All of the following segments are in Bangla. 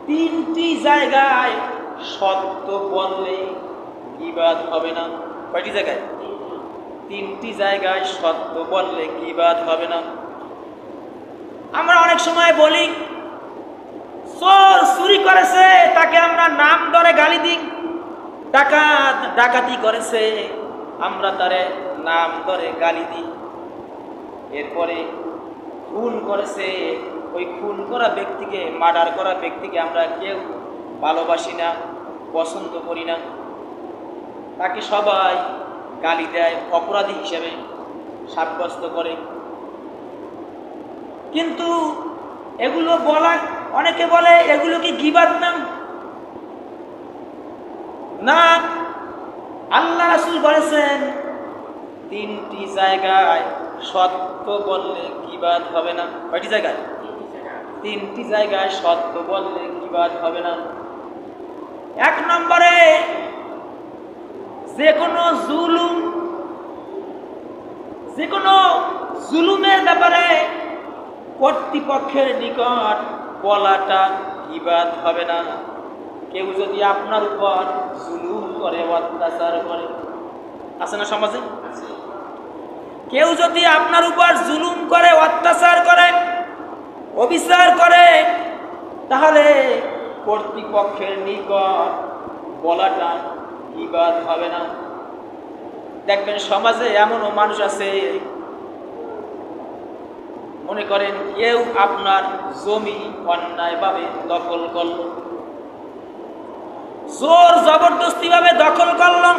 তিনটি জায়গায় সত্য বললে গীবাত হবে না। কয়টি জায়গায়? তিনটি জায়গায় সত্য বললে গীবাত হবে না। আমরা অনেক সময় বলি চোর চুরি করেছে তাকে আমরা নাম ধরে গালি দিই, ডাকাত ডাকাতি করেছে আমরা তারে নাম ধরে গালি দিই। এরপরে খুন করেছে, ওই খুন করা ব্যক্তিকে, মার্ডার করা ব্যক্তিকে আমরা কেউ ভালোবাসি না, পছন্দ করি না, তাকে সবাই গালি দেয়, অপরাধী হিসেবে সাব্যস্ত করে। কিন্তু এগুলো বলা, অনেকে বলে এগুলো কি গীবাত না? না, আল্লাহ রাসূল বলেছেন তিনটি জায়গায় সত্য বললে গীবাত হবে না। কয়টি জায়গায়? তিনটি জায়গায় সত্য বললে গীবাত হবে না। এক নম্বরে, যে কোনো জুলুমের ব্যাপারে কর্তৃপক্ষের নিকট বলাটা গীবাত হবে না। কেউ যদি আপনার উপর জুলুম করে, অত্যাচার করে, আছে না সমাজে? কেউ যদি আপনার উপর জুলুম করে, অত্যাচার করে, অবিচার করে, তাহলে কর্তৃপক্ষের নিকট বলাটা গীবাত হবে না। দেখবেন সমাজে এমনও মানুষ আছে, মনে করেন কেউ আপনার জমি অন্যায়ভাবে দখল করল, জোর জবরদস্তি ভাবে দখল করলাম,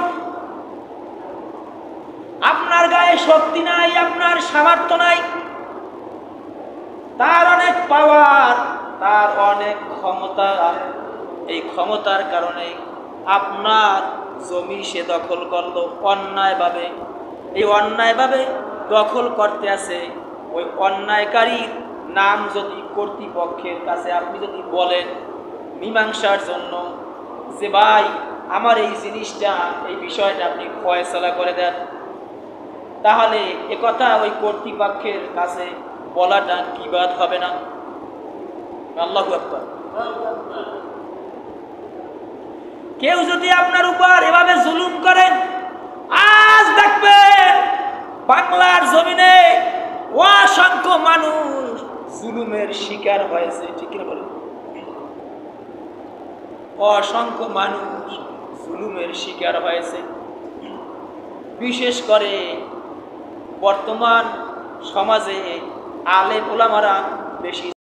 আপনার গায়ে শক্তি নাই, আপনার সামর্থ্য নাই, তার অনেক পাওয়ার, তার অনেক ক্ষমতা, এই ক্ষমতার কারণে আপনার জমি সে দখল করলো অন্যায়ভাবে। এই অন্যায়ভাবে দখল করতে আছে, ওই অন্যায়কারীর নাম যদি কর্তৃপক্ষের কাছে আপনি যদি বলেন মীমাংসার জন্য, যে ভাই আমার এই জিনিসটা, এই বিষয়টা আপনি ফয়সালা করে দেন, তাহলে একথা ওই কর্তৃপক্ষের কাছে বলাটা গীবাত হবে না। আল্লাহু আকবার। কেউ যদি আপনার উপর এভাবে জুলুম করে, আজ দেখবেন বাংলার জমিনে অসংখ্য মানুষ জুলুমের শিকার হয়েছে, ঠিক না বলেন? অসংখ্য মানুষ জুলুমের শিকার হয়েছে। বিশেষ করে বর্তমান সমাজে আলেম ওলামারা বেশি